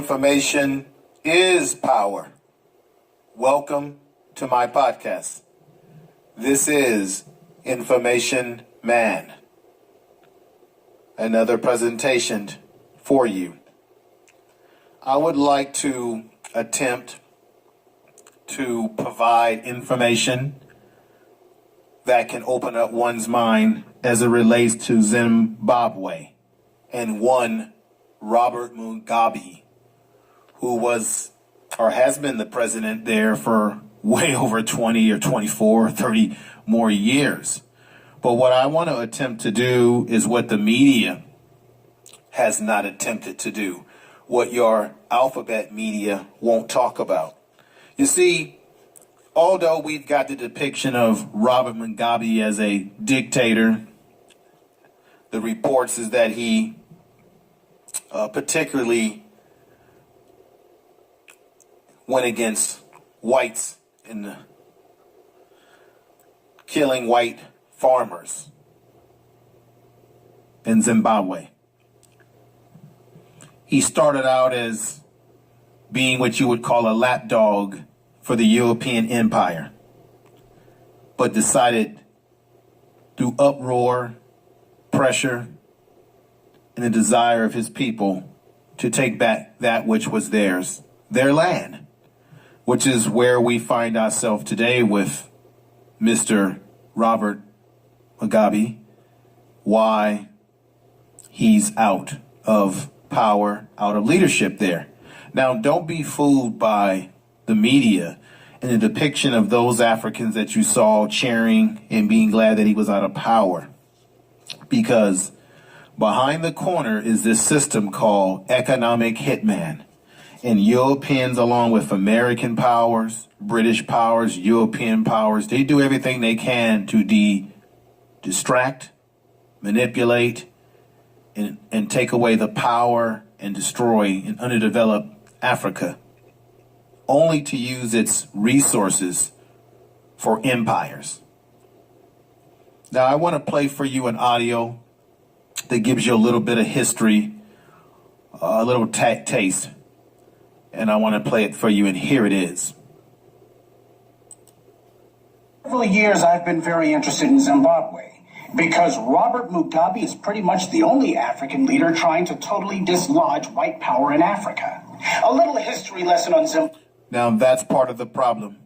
Information is power. Welcome to my podcast. This is Information Man. Another presentation for you. I would like to attempt to provide information that can open up one's mind as it relates to Zimbabwe and one Robert Mugabe, who was or has been the president there for way over 20 or 24, 30 more years. But what I want to attempt to do is what the media has not attempted to do, what your alphabet media won't talk about. You see, although we've got the depiction of Robert Mugabe as a dictator, the reports is that he particularly went against whites in killing white farmers in Zimbabwe. He started out as being what you would call a lapdog for the European Empire, but decided through uproar, pressure, and the desire of his people to take back that which was theirs, their land, which is where we find ourselves today with Mr. Robert Mugabe, why he's out of power, out of leadership there. Now, don't be fooled by the media and the depiction of those Africans that you saw cheering and being glad that he was out of power, because behind the corner is this system called economic hitman. And Europeans, along with American powers, British powers, European powers, they do everything they can to distract, manipulate, and take away the power and destroy an underdeveloped Africa, only to use its resources for empires. Now, I want to play for you an audio that gives you a little bit of history, a little taste, and I want to play it for you, and here it is. For several years, I've been very interested in Zimbabwe because Robert Mugabe is pretty much the only African leader trying to totally dislodge white power in Africa. A little history lesson on Zimbabwe. Now, that's part of the problem.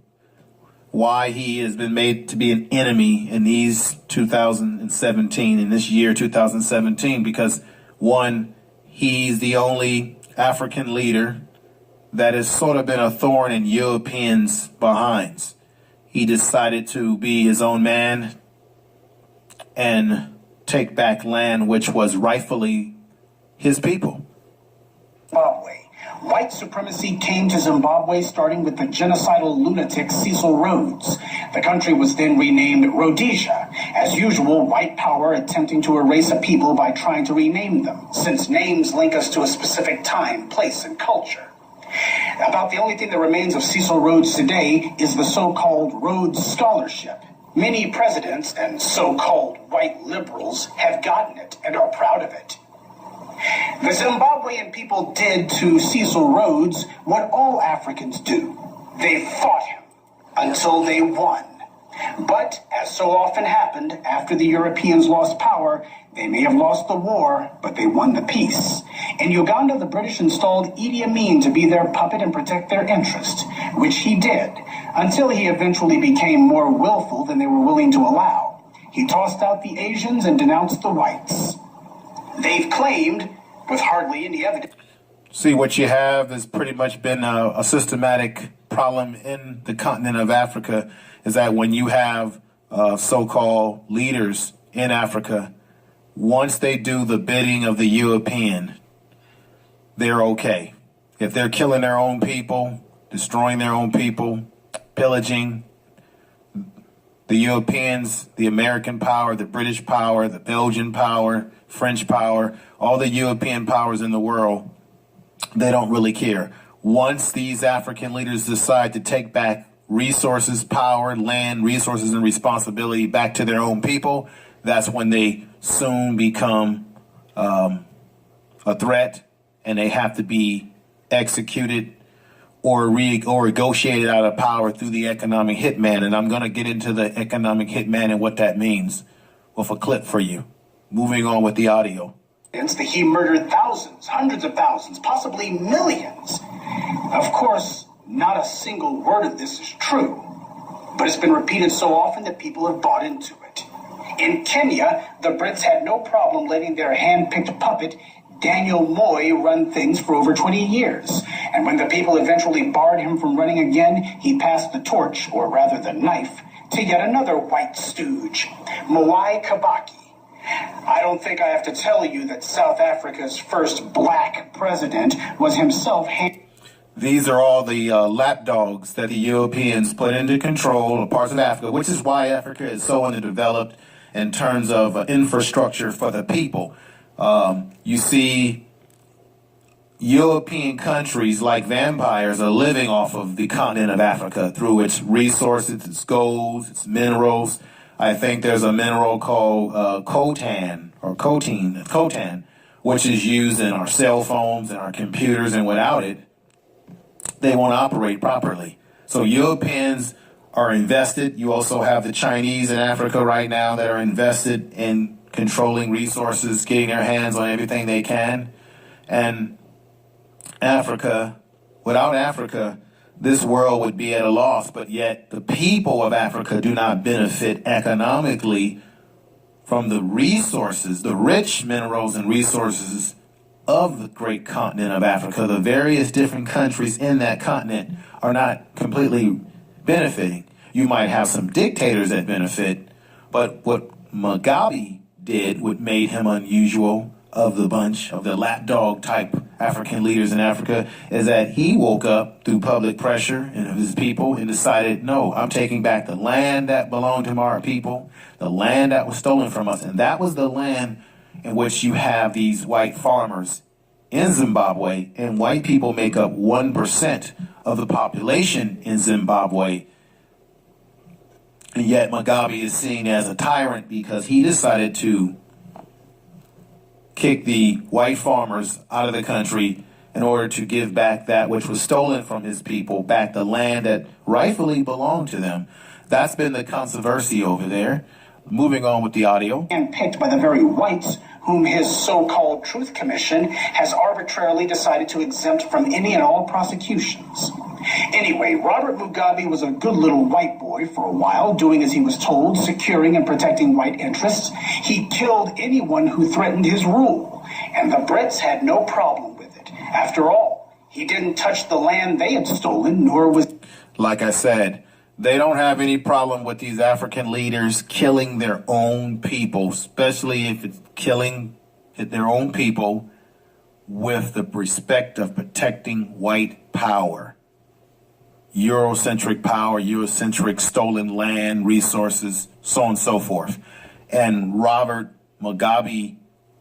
Why he has been made to be an enemy in these 2017, in this year 2017, because one, he's the only African leader that has sort of been a thorn in Europeans' behinds. He decided to be his own man and take back land which was rightfully his people. Zimbabwe. White supremacy came to Zimbabwe starting with the genocidal lunatic Cecil Rhodes. The country was then renamed Rhodesia. As usual, white power attempting to erase a people by trying to rename them, since names link us to a specific time, place, and culture. About the only thing that remains of Cecil Rhodes today is the so-called Rhodes Scholarship. Many presidents and so-called white liberals have gotten it and are proud of it. The Zimbabwean people did to Cecil Rhodes what all Africans do. They fought him until they won. But, as so often happened, after the Europeans lost power, they may have lost the war, but they won the peace. In Uganda, the British installed Idi Amin to be their puppet and protect their interest, which he did, until he eventually became more willful than they were willing to allow. He tossed out the Asians and denounced the whites. They've claimed, with hardly any evidence. See, what you have has pretty much been a systematic problem in the continent of Africa, is that when you have so-called leaders in Africa, once they do the bidding of the European, they're okay. If they're killing their own people, destroying their own people, pillaging, the Europeans, the American power, the British power, the Belgian power, French power, all the European powers in the world, they don't really care. Once these African leaders decide to take back resources, power, land, resources, and responsibility back to their own people, that's when they soon become a threat, and they have to be executed or negotiated out of power through the economic hitman. And I'm going to get into the economic hitman and what that means with a clip for you. Moving on with the audio. That he murdered thousands, hundreds of thousands, possibly millions. Of course, not a single word of this is true, but it's been repeated so often that people have bought into it. In Kenya, the Brits had no problem letting their hand-picked puppet, Daniel Moy, run things for over 20 years. And when the people eventually barred him from running again, he passed the torch, or rather the knife, to yet another white stooge, Mwai Kibaki. I don't think I have to tell you that South Africa's first black president was himself. These are all the lapdogs that the Europeans put into control of parts of Africa, which is why Africa is so underdeveloped in terms of infrastructure for the people. You see, European countries like vampires are living off of the continent of Africa through its resources, its gold, its minerals. I think there's a mineral called coltan, which is used in our cell phones and our computers, and without it, they won't operate properly. So Europeans are invested. You also have the Chinese in Africa right now that are invested in controlling resources, getting their hands on everything they can. And Africa, without Africa, this world would be at a loss, but yet the people of Africa do not benefit economically from the resources, the rich minerals and resources of the great continent of Africa. The various different countries in that continent are not completely benefiting. You might have some dictators that benefit, but what Mugabe did, what made him unusual of the bunch of the lapdog type African leaders in Africa, is that he woke up through public pressure and of his people and decided, no, I'm taking back the land that belonged to our people, the land that was stolen from us. And that was the land in which you have these white farmers in Zimbabwe, and white people make up 1% of the population in Zimbabwe. And yet Mugabe is seen as a tyrant because he decided to kick the white farmers out of the country in order to give back that which was stolen from his people, back the land that rightfully belonged to them. That's been the controversy over there. Moving on with the audio. And picked by the very whites whom his so-called Truth Commission has arbitrarily decided to exempt from any and all prosecutions. Anyway, Robert Mugabe was a good little white boy for a while, doing as he was told, securing and protecting white interests. He killed anyone who threatened his rule, and the Brits had no problem with it. After all, he didn't touch the land they had stolen, nor was... Like I said, they don't have any problem with these African leaders killing their own people, especially if it's killing their own people with the respect of protecting white power. Eurocentric power, Eurocentric stolen land, resources, so on and so forth. And Robert Mugabe,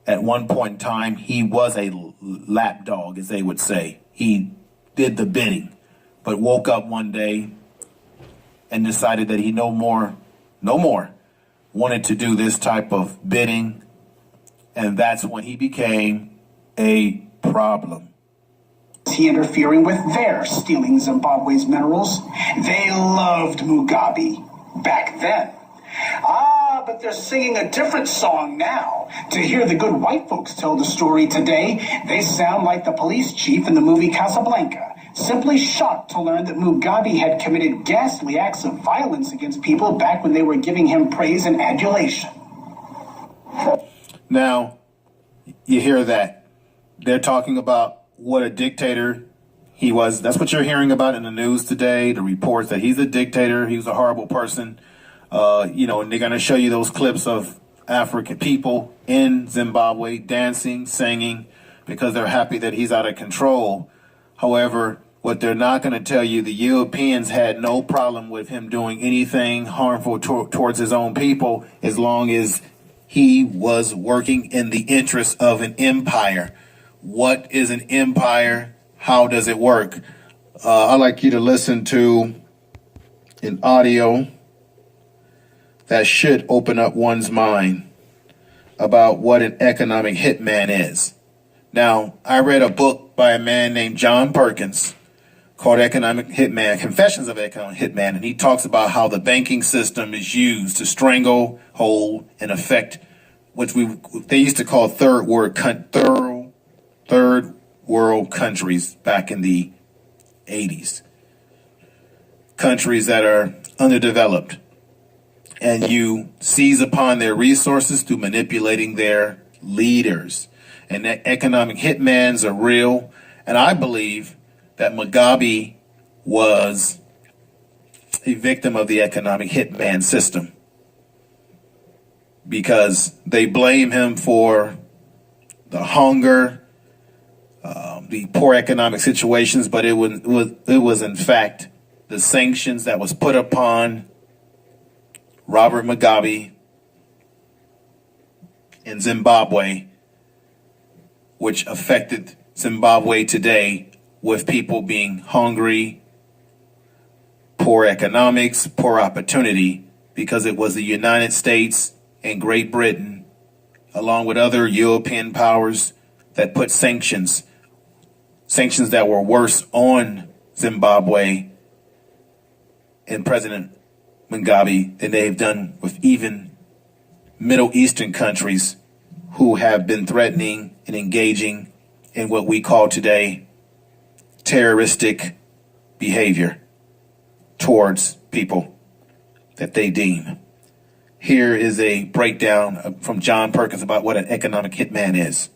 at one point in time, he was a lapdog, as they would say. He did the bidding, but woke up one day and decided that he no more wanted to do this type of bidding. And that's when he became a problem. He interfering with their stealing Zimbabwe's minerals. They loved Mugabe back then. But they're singing a different song now. To hear the good white folks tell the story today, they sound like the police chief in the movie Casablanca, simply shocked to learn that Mugabe had committed ghastly acts of violence against people back when they were giving him praise and adulation. Now, you hear that. They're talking about what a dictator he was. That's what you're hearing about in the news today, the reports that he's a dictator, he was a horrible person. And they're going to show you those clips of African people in Zimbabwe dancing, singing, because they're happy that he's out of control. However, what they're not going to tell you, the Europeans had no problem with him doing anything harmful towards his own people, as long as he was working in the interest of an empire. What is an empire? How does it work? I'd like you to listen to an audio that should open up one's mind about what an economic hitman is. Now, I read a book by a man named John Perkins called Economic Hitman, Confessions of Economic Hitman, and he talks about how the banking system is used to strangle, hold, and affect what they used to call third world countries back in the 80s. Countries that are underdeveloped, and you seize upon their resources through manipulating their leaders. And that economic hitmans are real. And I believe that Mugabe was a victim of the economic hitman system, because they blame him for the hunger, the poor economic situations, but it was in fact the sanctions that was put upon Robert Mugabe in Zimbabwe, which affected Zimbabwe today, with people being hungry, poor economics, poor opportunity, because it was the United States and Great Britain, along with other European powers, that put sanctions that were worse on Zimbabwe and President Mugabe than they've done with even Middle Eastern countries who have been threatening and engaging in what we call today terroristic behavior towards people that they deem. Here is a breakdown from John Perkins about what an economic hitman is.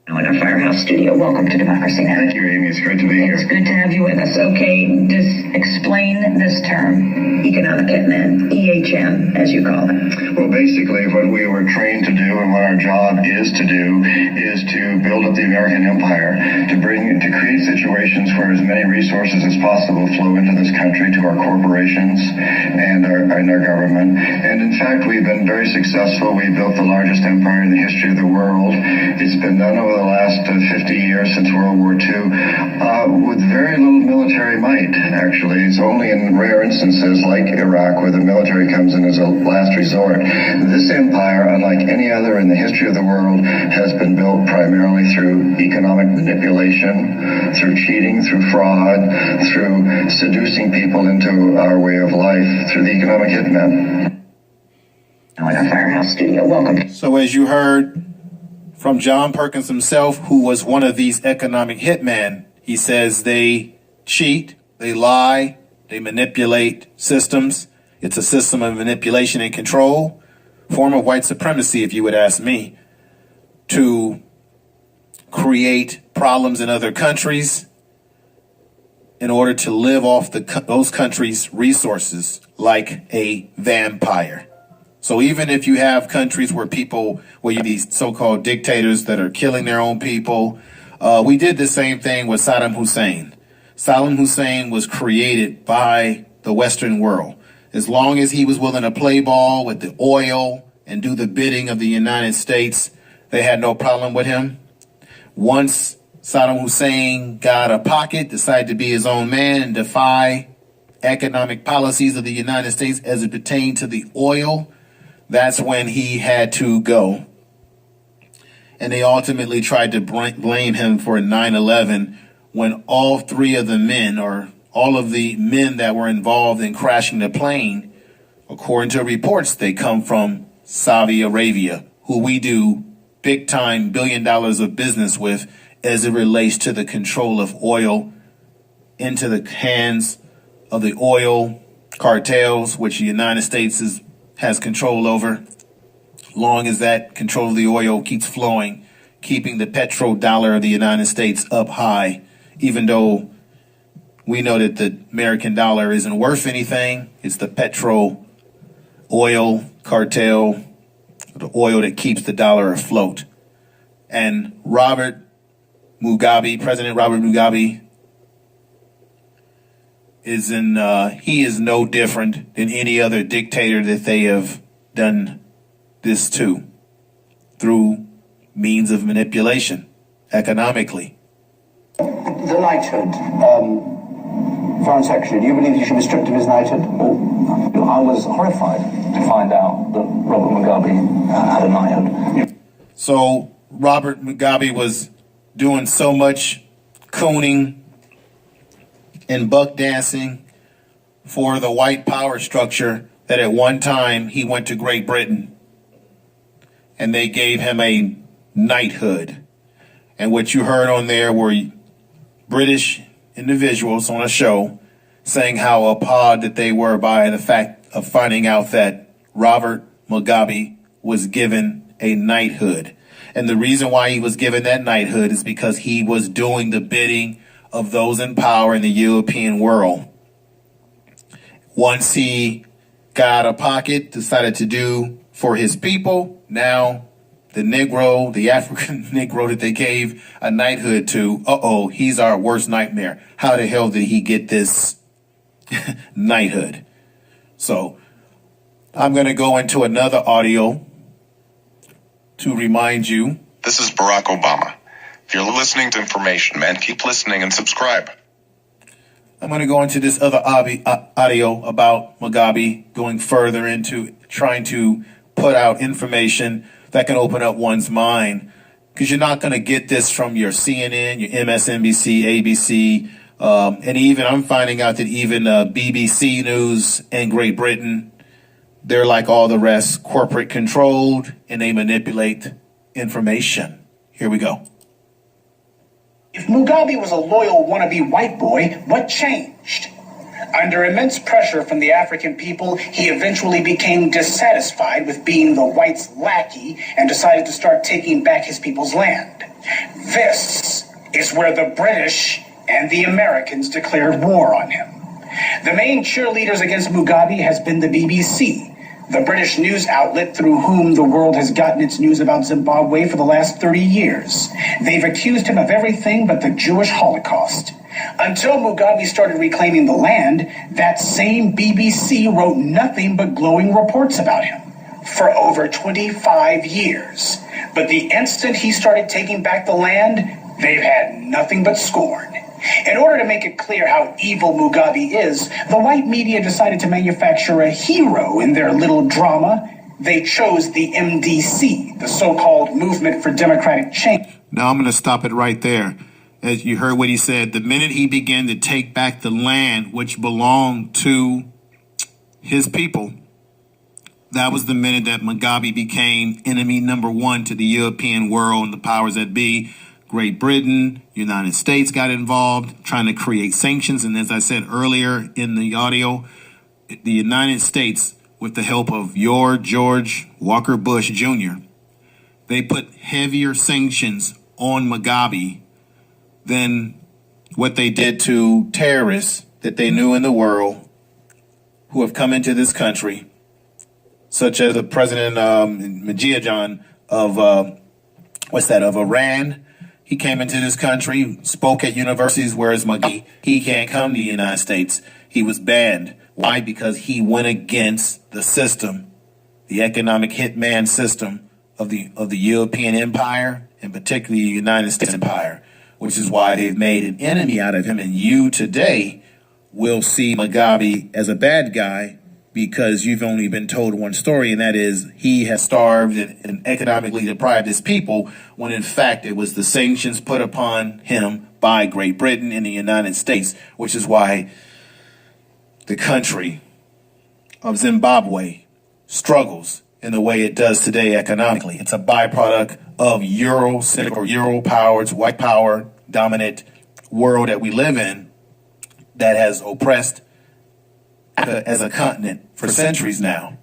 In our Firehouse studio. Welcome to Democracy Now! Thank you, Amy. It's great to be here. It's good to have you with us. Okay, just explain this term, economic hitman, EHM, as you call it. Well, basically, what we were trained to do and what our job is to do is to build up the American empire, to create situations where as many resources as possible flow into this country to our corporations and our government. And in fact, we've been very successful. We built the largest empire in the history of the world. It's been done over the last 50 years since World War II with very little military might, actually. It's only in rare instances like Iraq where the military comes in as a last resort. This empire, unlike any other in the history of the world, has been built primarily through economic manipulation, through cheating, through fraud, through seducing people into our way of life, through the economic hitmen. In our Firehouse studio. Welcome. So as you heard from John Perkins himself, who was one of these economic hitmen, he says they cheat, they lie, they manipulate systems. It's a system of manipulation and control, form of white supremacy, if you would ask me, to create problems in other countries in order to live off those countries' resources like a vampire. So even if you have countries where you have these so-called dictators that are killing their own people, we did the same thing with Saddam Hussein. Saddam Hussein was created by the Western world. As long as he was willing to play ball with the oil and do the bidding of the United States, they had no problem with him. Once Saddam Hussein got a pocket, decided to be his own man and defy economic policies of the United States as it pertained to the oil, that's when he had to go. And they ultimately tried to blame him for 9/11 when all three of the men, or all of the men that were involved in crashing the plane, according to reports, they come from Saudi Arabia, who we do big time $1 billion of business with as it relates to the control of oil into the hands of the oil cartels, which the United States has control over. Long as that control of the oil keeps flowing, keeping the petrodollar of the United States up high, even though we know that the American dollar isn't worth anything. It's the petro oil cartel, the oil that keeps the dollar afloat. And President Robert Mugabe he is no different than any other dictator that they have done this to through means of manipulation economically. The knighthood, Foreign Secretary, do you believe he should be stripped of his knighthood? Well, I was horrified to find out that Robert Mugabe had a knighthood. So Robert Mugabe was doing so much cooning and buck dancing for the white power structure that at one time he went to Great Britain and they gave him a knighthood. And what you heard on there were British individuals on a show saying how appalled that they were by the fact of finding out that Robert Mugabe was given a knighthood. And the reason why he was given that knighthood is because he was doing the bidding of those in power in the European world. Once he got out of pocket, decided to do for his people, now the Negro, the African Negro that they gave a knighthood to, he's our worst nightmare. How the hell did he get this knighthood? So I'm going to go into another audio to remind you. This is Barack Obama. If you're listening to information, man, keep listening and subscribe. I'm going to go into this other audio about Mugabe, going further into trying to put out information that can open up one's mind, because you're not going to get this from your CNN, your MSNBC, ABC, and even I'm finding out that even BBC News in Great Britain, they're like all the rest, corporate controlled, and they manipulate information. Here we go. If Mugabe was a loyal wannabe white boy, what changed? Under immense pressure from the African people, he eventually became dissatisfied with being the whites' lackey and decided to start taking back his people's land. This is where the British and the Americans declared war on him. The main cheerleaders against Mugabe has been the BBC, the British news outlet through whom the world has gotten its news about Zimbabwe for the last 30 years. They've accused him of everything but the Jewish Holocaust. Until Mugabe started reclaiming the land, that same BBC wrote nothing but glowing reports about him for over 25 years. But the instant he started taking back the land, they've had nothing but scorn. In order to make it clear how evil Mugabe is, the white media decided to manufacture a hero in their little drama. They chose the MDC, the so-called Movement for Democratic Change. Now I'm going to stop it right there. As you heard what he said, the minute he began to take back the land which belonged to his people, that was the minute that Mugabe became enemy number one to the European world and the powers that be. Great Britain, United States got involved, trying to create sanctions. And as I said earlier in the audio, the United States, with the help of your George Walker Bush Jr., they put heavier sanctions on Mugabe than what they did to terrorists that they knew in the world who have come into this country, such as the President Mugabe of Iran. He came into this country, spoke at universities, whereas Mugabe, he can't come to the United States. He was banned. Why? Because he went against the system, the economic hitman system of the European empire, and particularly the United States empire, which is why they've made an enemy out of him. And you today will see Mugabe as a bad guy because you've only been told one story, and that is he has starved and economically deprived his people, when in fact it was the sanctions put upon him by Great Britain and the United States, which is why the country of Zimbabwe struggles in the way it does today economically. It's a byproduct of Eurocentric or Euro-powered, white power dominant world that we live in that has oppressed as a continent for centuries now.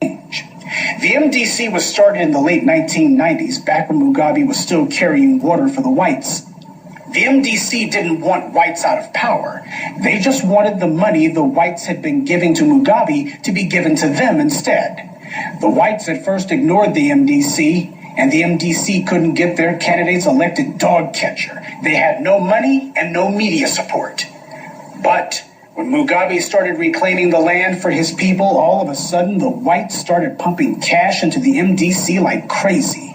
The MDC was started in the late 1990s, back when Mugabe was still carrying water for the whites. The MDC didn't want whites out of power. They just wanted the money the whites had been giving to Mugabe to be given to them instead. The whites at first ignored the MDC, and the MDC couldn't get their candidates elected dog catcher. They had no money and no media support. But when Mugabe started reclaiming the land for his people, all of a sudden the whites started pumping cash into the MDC like crazy.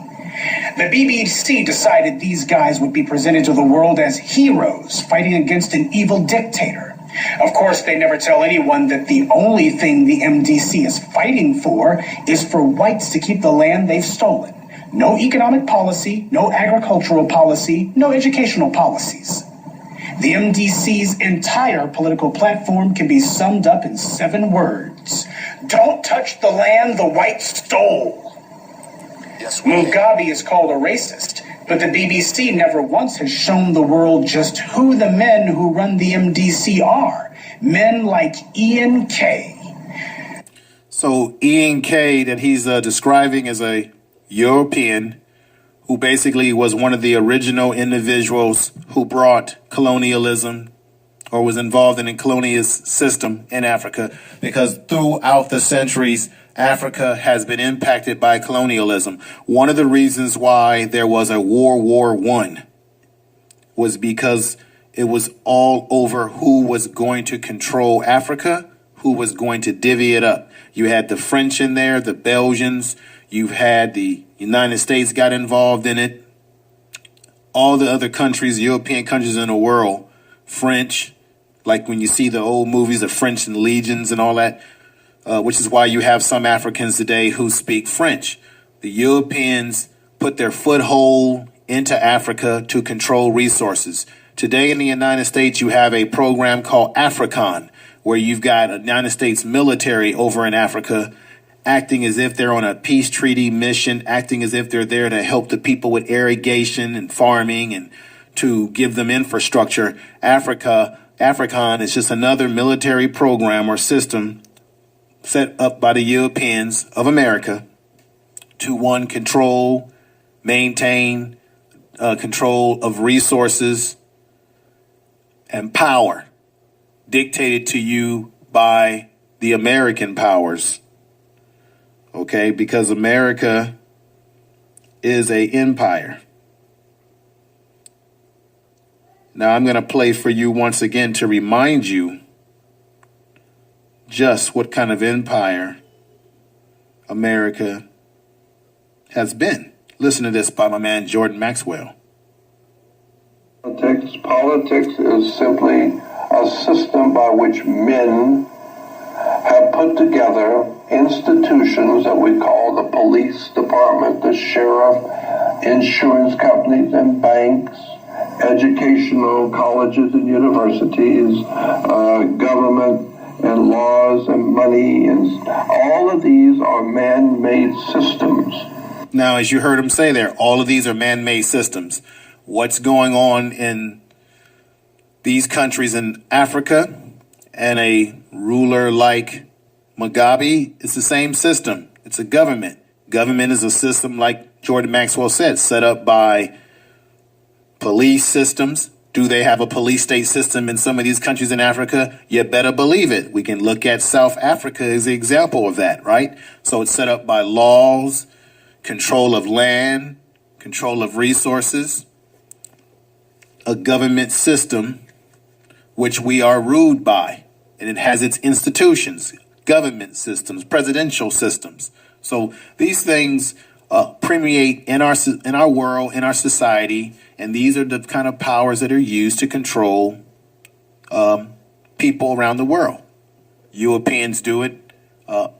The BBC decided these guys would be presented to the world as heroes fighting against an evil dictator. Of course, they never tell anyone that the only thing the MDC is fighting for is for whites to keep the land they've stolen. No economic policy, no agricultural policy, no educational policies. The MDC's entire political platform can be summed up in 7 words. Don't touch the land the whites stole. Yes, Mugabe is called a racist, but the BBC never once has shown the world just who the men who run the MDC are. Men like Ian K. So Ian K that he's describing as a European who basically was one of the original individuals who brought colonialism or was involved in a colonialist system in Africa, because throughout the centuries, Africa has been impacted by colonialism. One of the reasons why there was a World War I was because it was all over who was going to control Africa, who was going to divvy it up. You had the French in there, the Belgians, you've had the United States got involved in it. All the other countries, European countries in the world, French, like when you see the old movies of French and legions and all that, which is why you have some Africans today who speak French. The Europeans put their foothold into Africa to control resources. Today in the United States, you have a program called AFRICON, where you've got a United States military over in Africa acting as if they're on a peace treaty mission, acting as if they're there to help the people with irrigation and farming and to give them infrastructure. AFRICON is just another military program or system set up by the Europeans of America to, one, control, maintain control of resources and power dictated to you by the American powers. Okay, because America is an empire. Now I'm going to play for you once again to remind you just what kind of empire America has been. Listen to this by my man Jordan Maxwell. Politics is simply a system by which men have put together institutions that we call the police department, the sheriff, insurance companies and banks, educational colleges and universities, government and laws and money, and all of these are man-made systems. Now, as you heard him say there, all of these are man-made systems. What's going on in these countries in Africa and a ruler like Mugabe, it's the same system. It's a government. Government is a system, like Jordan Maxwell said, set up by police systems. Do they have a police state system in some of these countries in Africa? You better believe it. We can look at South Africa as an example of that, right? So it's set up by laws, control of land, control of resources, a government system which we are ruled by, and it has its institutions, government systems, presidential systems. So these things permeate in our world, in our society, and these are the kind of powers that are used to control people around the world. Europeans do it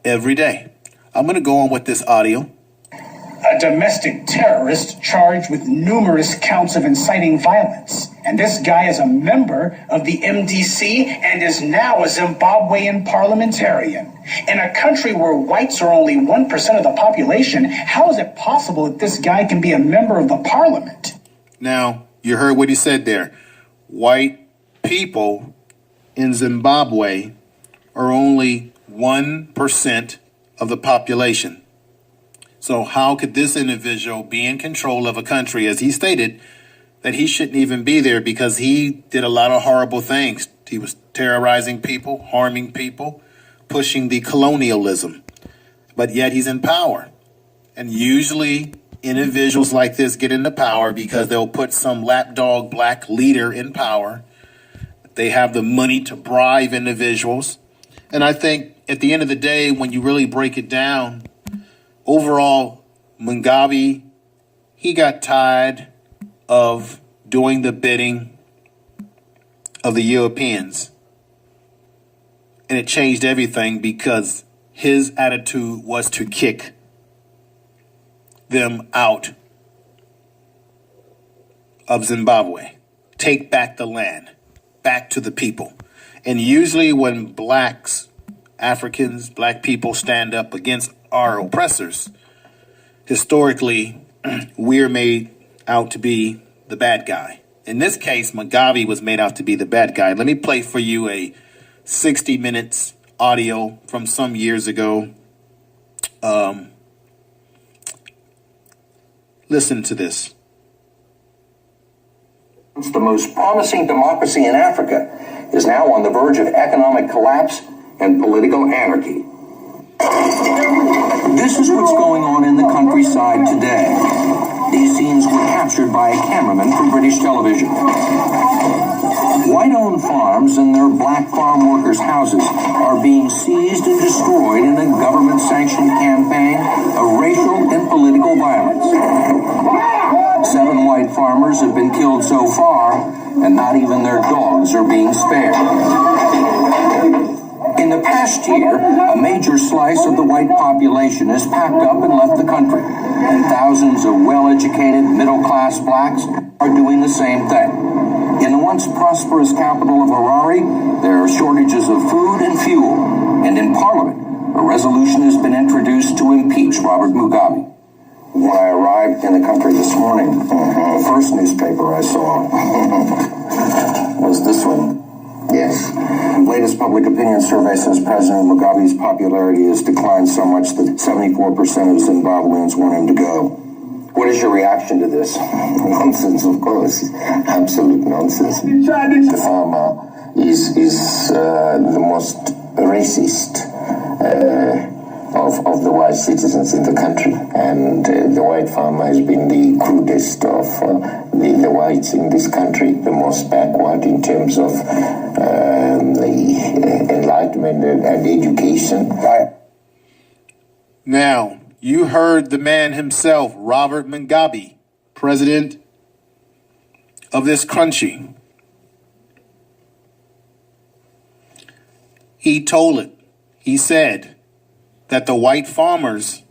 every day. I'm going to go on with this audio. A domestic terrorist charged with numerous counts of inciting violence. And this guy is a member of the MDC and is now a Zimbabwean parliamentarian. In a country where whites are only 1% of the population, how is it possible that this guy can be a member of the parliament? Now, you heard what he said there. White people in Zimbabwe are only 1% of the population. So how could this individual be in control of a country, as he stated, that he shouldn't even be there because he did a lot of horrible things? He was terrorizing people, harming people, pushing the colonialism, but yet he's in power. And usually individuals like this get into power because they'll put some lapdog black leader in power. They have the money to bribe individuals. And I think at the end of the day, when you really break it down, overall, Mugabe, he got tired of doing the bidding of the Europeans. And it changed everything because his attitude was to kick them out of Zimbabwe. Take back the land, back to the people. And usually when blacks, Africans, black people stand up against our oppressors, historically, we're made out to be the bad guy. In this case, Mugabe was made out to be the bad guy. Let me play for you a 60 minutes audio from some years ago. Listen to this. The most promising democracy in Africa is now on the verge of economic collapse and political anarchy. This is what's going on in the countryside today. These scenes were captured by a cameraman for British television. White-owned farms and their black farm workers' houses are being seized and destroyed in a government-sanctioned campaign of racial and political violence. 7 white farmers have been killed so far, and not even their dogs are being spared. In the past year, a major slice of the white population has packed up and left the country, and thousands of well-educated, middle-class blacks are doing the same thing. In the once prosperous capital of Harare, there are shortages of food and fuel, and in Parliament, a resolution has been introduced to impeach Robert Mugabe. When I arrived in the country this morning, the first newspaper I saw was this one. Yes. The latest public opinion survey says President Mugabe's popularity has declined so much that 74% of Zimbabweans want him to go. What is your reaction to this? Nonsense, of course. Absolute nonsense. The farmer is the most racist of the white citizens in the country, and the white farmer has been the crudest of the whites in this country, the most backward in terms of the enlightenment and education. Now, you heard the man himself, Robert Mugabe, president of this country. He told it. He said that the white farmers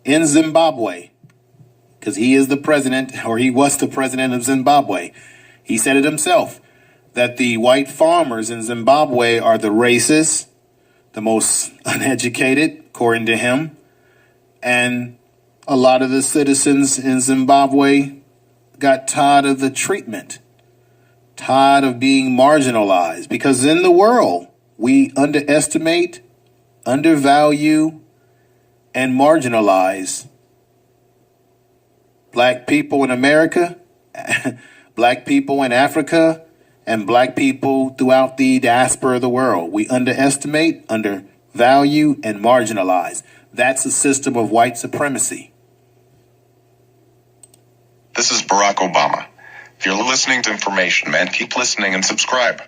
in Zimbabwe, because he is the president, or he was the president of Zimbabwe, he said it himself, that the white farmers in Zimbabwe are the racist, the most uneducated, according to him, and a lot of the citizens in Zimbabwe got tired of the treatment, tired of being marginalized, because in the world, we underestimate, undervalue, and marginalize black people in America, black people in Africa, and black people throughout the diaspora of the world. We underestimate, undervalue, and marginalize. That's a system of white supremacy. This is Barack Obama. If you're listening to Information Man, keep listening and subscribe.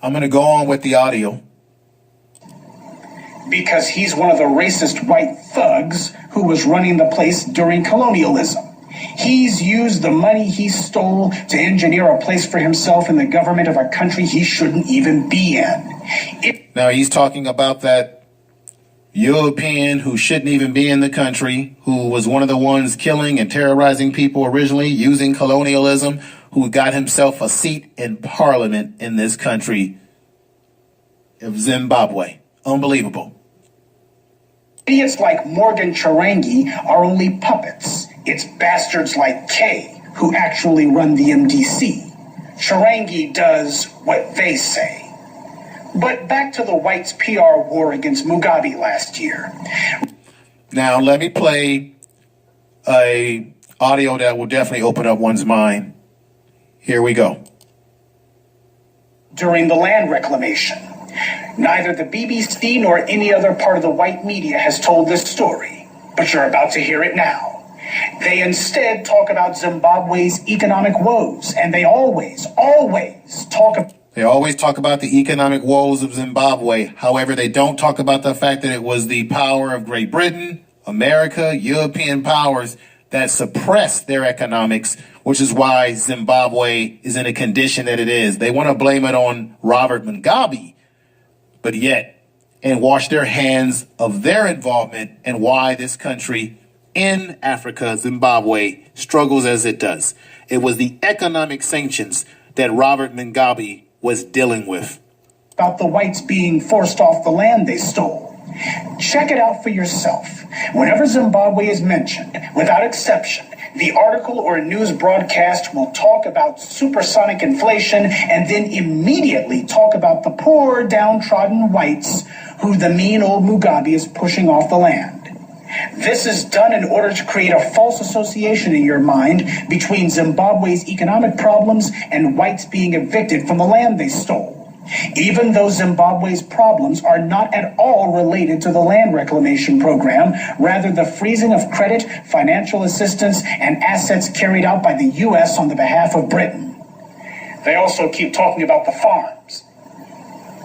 I'm going to go on with the audio. Because he's one of the racist white thugs who was running the place during colonialism. He's used the money he stole to engineer a place for himself in the government of a country he shouldn't even be in. Now he's talking about that European who shouldn't even be in the country, who was one of the ones killing and terrorizing people originally, using colonialism, who got himself a seat in parliament in this country of Zimbabwe. Unbelievable. Idiots like Morgan Chirangi are only puppets. It's bastards like Kay who actually run the MDC. Chirangi does what they say. But back to the whites' PR war against Mugabe last year. Now let me play a audio that will definitely open up one's mind. Here we go. During the land reclamation. Neither the BBC nor any other part of the white media has told this story, but you're about to hear it now. They instead talk about Zimbabwe's economic woes, and they always talk about the economic woes of Zimbabwe. However, they don't talk about the fact that it was the power of Great Britain, America, European powers that suppressed their economics, which is why Zimbabwe is in a condition that it is. They want to blame it on Robert Mugabe, but yet and wash their hands of their involvement and why this country in Africa, Zimbabwe, struggles as it does. It was the economic sanctions that Robert Mugabe was dealing with. About the whites being forced off the land they stole. Check it out for yourself. Whenever Zimbabwe is mentioned, without exception, the article or news broadcast will talk about supersonic inflation and then immediately talk about the poor, downtrodden whites who the mean old Mugabe is pushing off the land. This is done in order to create a false association in your mind between Zimbabwe's economic problems and whites being evicted from the land they stole. Even though Zimbabwe's problems are not at all related to the land reclamation program, rather the freezing of credit, financial assistance, and assets carried out by the U.S. on the behalf of Britain. They also keep talking about the farms.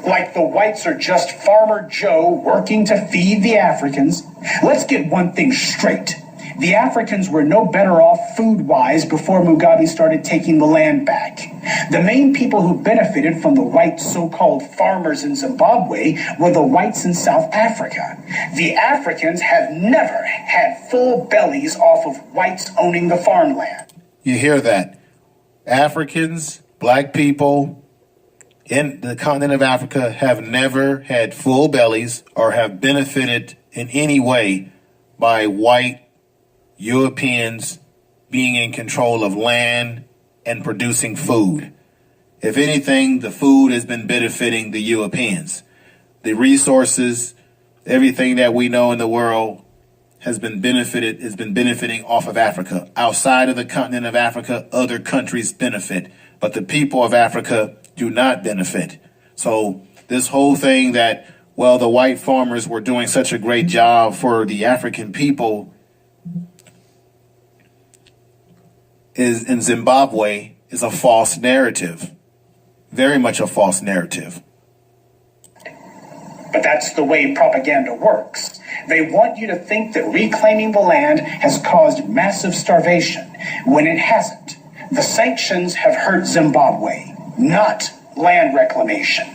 Like the whites are just Farmer Joe working to feed the Africans. Let's get one thing straight. The Africans were no better off food-wise before Mugabe started taking the land back. The main people who benefited from the white so-called farmers in Zimbabwe were the whites in South Africa. The Africans have never had full bellies off of whites owning the farmland. You hear that? Africans, black people in the continent of Africa have never had full bellies or have benefited in any way by white Europeans being in control of land and producing food. If anything, the food has been benefiting the Europeans. The resources, everything that we know in the world has been benefiting off of Africa. Outside of the continent of Africa, other countries benefit, but the people of Africa do not benefit. So this whole thing that, well, the white farmers were doing such a great job for the African people is in Zimbabwe is a false narrative. Very much a false narrative. But that's the way propaganda works. They want you to think that reclaiming the land has caused massive starvation, when it hasn't. The sanctions have hurt Zimbabwe, not land reclamation.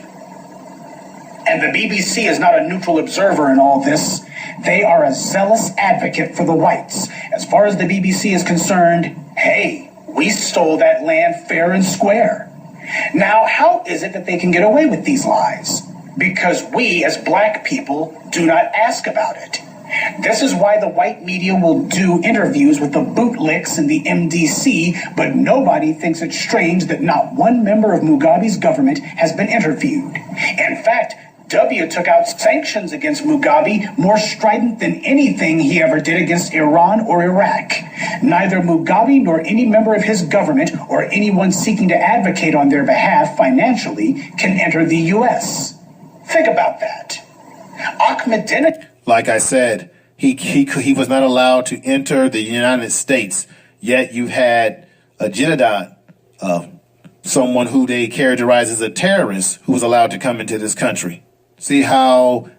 And the BBC is not a neutral observer in all this. They are a zealous advocate for the whites. As far as the BBC is concerned, hey, we stole that land fair and square. Now, how is it that they can get away with these lies? Because we, as black people, do not ask about it. This is why the white media will do interviews with the bootlicks in the MDC, but nobody thinks it's strange that not one member of Mugabe's government has been interviewed. In fact, W took out sanctions against Mugabe more strident than anything he ever did against Iran or Iraq. Neither Mugabe nor any member of his government or anyone seeking to advocate on their behalf financially can enter the U.S. Think about that. Ahmadinejad. Like I said, he was not allowed to enter the United States, yet you've had a Jinadad, someone who they characterize as a terrorist, who was allowed to come into this country. See how,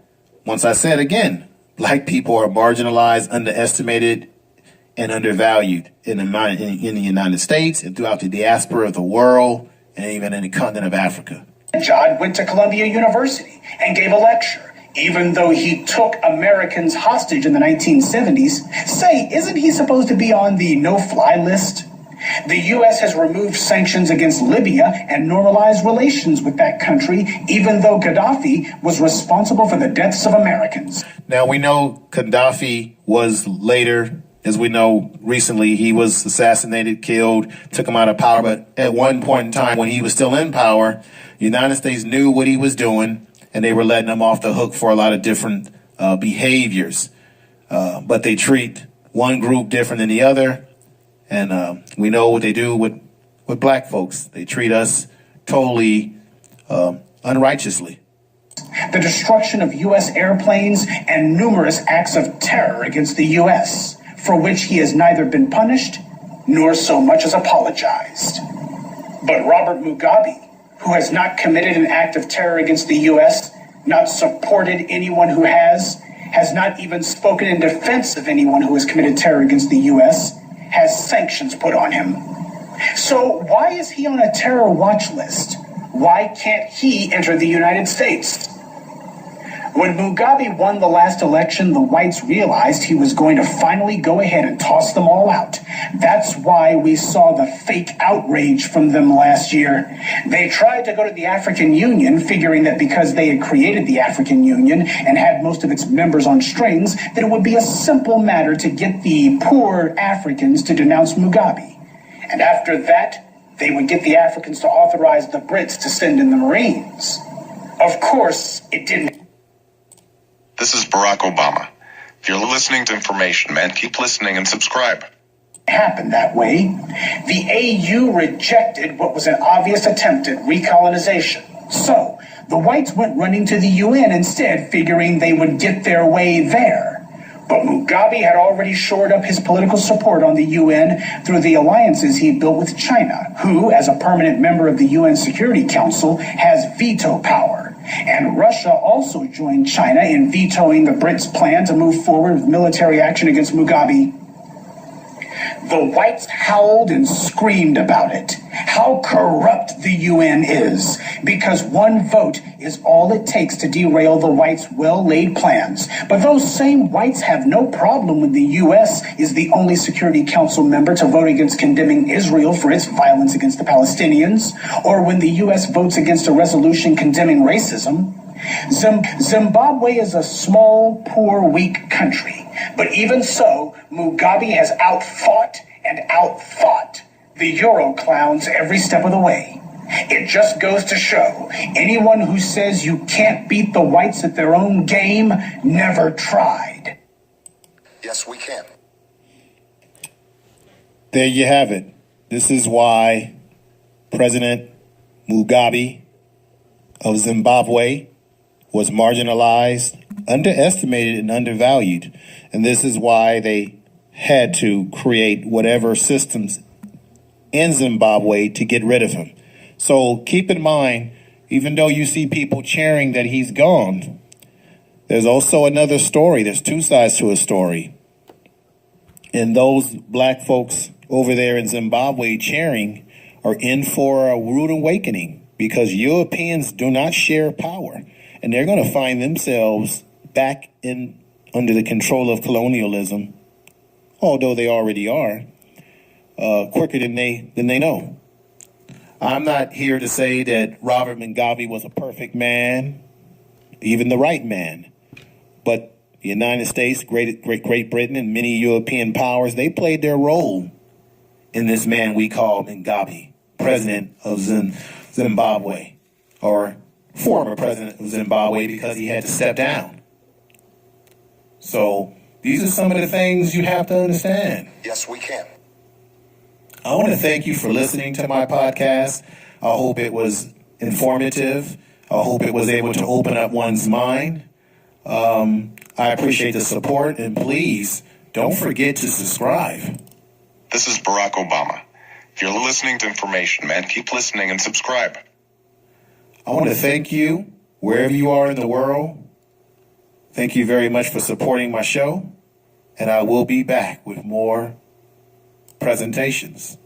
once I said again, black people are marginalized, underestimated, and undervalued in the United States and throughout the diaspora of the world and even in the continent of Africa. John went to Columbia University and gave a lecture, even though he took Americans hostage in the 1970s. Say, isn't he supposed to be on the no-fly list? The U.S. has removed sanctions against Libya and normalized relations with that country, even though Gaddafi was responsible for the deaths of Americans. Now, we know Gaddafi was later, as we know recently, he was assassinated, killed, took him out of power. But at one point in time, when he was still in power, the United States knew what he was doing, and they were letting him off the hook for a lot of different behaviors. But they treat one group different than the other. And we know what they do with black folks. They treat us totally unrighteously. The destruction of U.S. airplanes and numerous acts of terror against the U.S., for which he has neither been punished nor so much as apologized. But Robert Mugabe, who has not committed an act of terror against the U.S., not supported anyone who has not even spoken in defense of anyone who has committed terror against the U.S., has sanctions put on him. So why is he on a terror watch list? Why can't he enter the United States? When Mugabe won the last election, the whites realized he was going to finally go ahead and toss them all out. That's why we saw the fake outrage from them last year. They tried to go to the African Union, figuring that because they had created the African Union and had most of its members on strings, that it would be a simple matter to get the poor Africans to denounce Mugabe. And after that, they would get the Africans to authorize the Brits to send in the Marines. Of course, it didn't. This is Barack Obama. If you're listening to Information Man, keep listening and subscribe. Happen that way. The AU rejected what was an obvious attempt at recolonization. So, the whites went running to the UN instead, figuring they would get their way there. But Mugabe had already shored up his political support on the UN through the alliances he built with China, who, as a permanent member of the UN Security Council, has veto power. And Russia also joined China in vetoing the Brits' plan to move forward with military action against Mugabe. The whites howled and screamed about it. How corrupt the UN is, because one vote is all it takes to derail the whites' well-laid plans. But those same whites have no problem when the US is the only Security Council member to vote against condemning Israel for its violence against the Palestinians, or when the US votes against a resolution condemning racism. Zimbabwe is a small, poor, weak country. But even so, Mugabe has outfought and outthought the Euro clowns every step of the way. It just goes to show, anyone who says you can't beat the whites at their own game never tried. Yes, we can. There you have it. This is why President Mugabe of Zimbabwe was marginalized, underestimated, and undervalued. And this is why they had to create whatever systems in Zimbabwe to get rid of him. So keep in mind, even though you see people cheering that he's gone, there's also another story. There's two sides to a story. And those black folks over there in Zimbabwe cheering are in for a rude awakening, because Europeans do not share power. And they're going to find themselves back in under the control of colonialism, although they already are, quicker than they know. I'm not here to say that Robert Mugabe was a perfect man, even the right man. But the United States, Great Britain, and many European powers, they played their role in this man we call Mugabe, president of Zimbabwe, or former president of Zimbabwe, because he had to step down. So these are some of the things you have to understand. Yes, we can. I want to thank you for listening to my podcast. I hope it was informative. I hope it was able to open up one's mind. I appreciate the support, and please don't forget to subscribe. This is Barack Obama. If you're listening to Information Man, keep listening and subscribe. I want to thank you wherever you are in the world. Thank you very much for supporting my show, and I will be back with more presentations.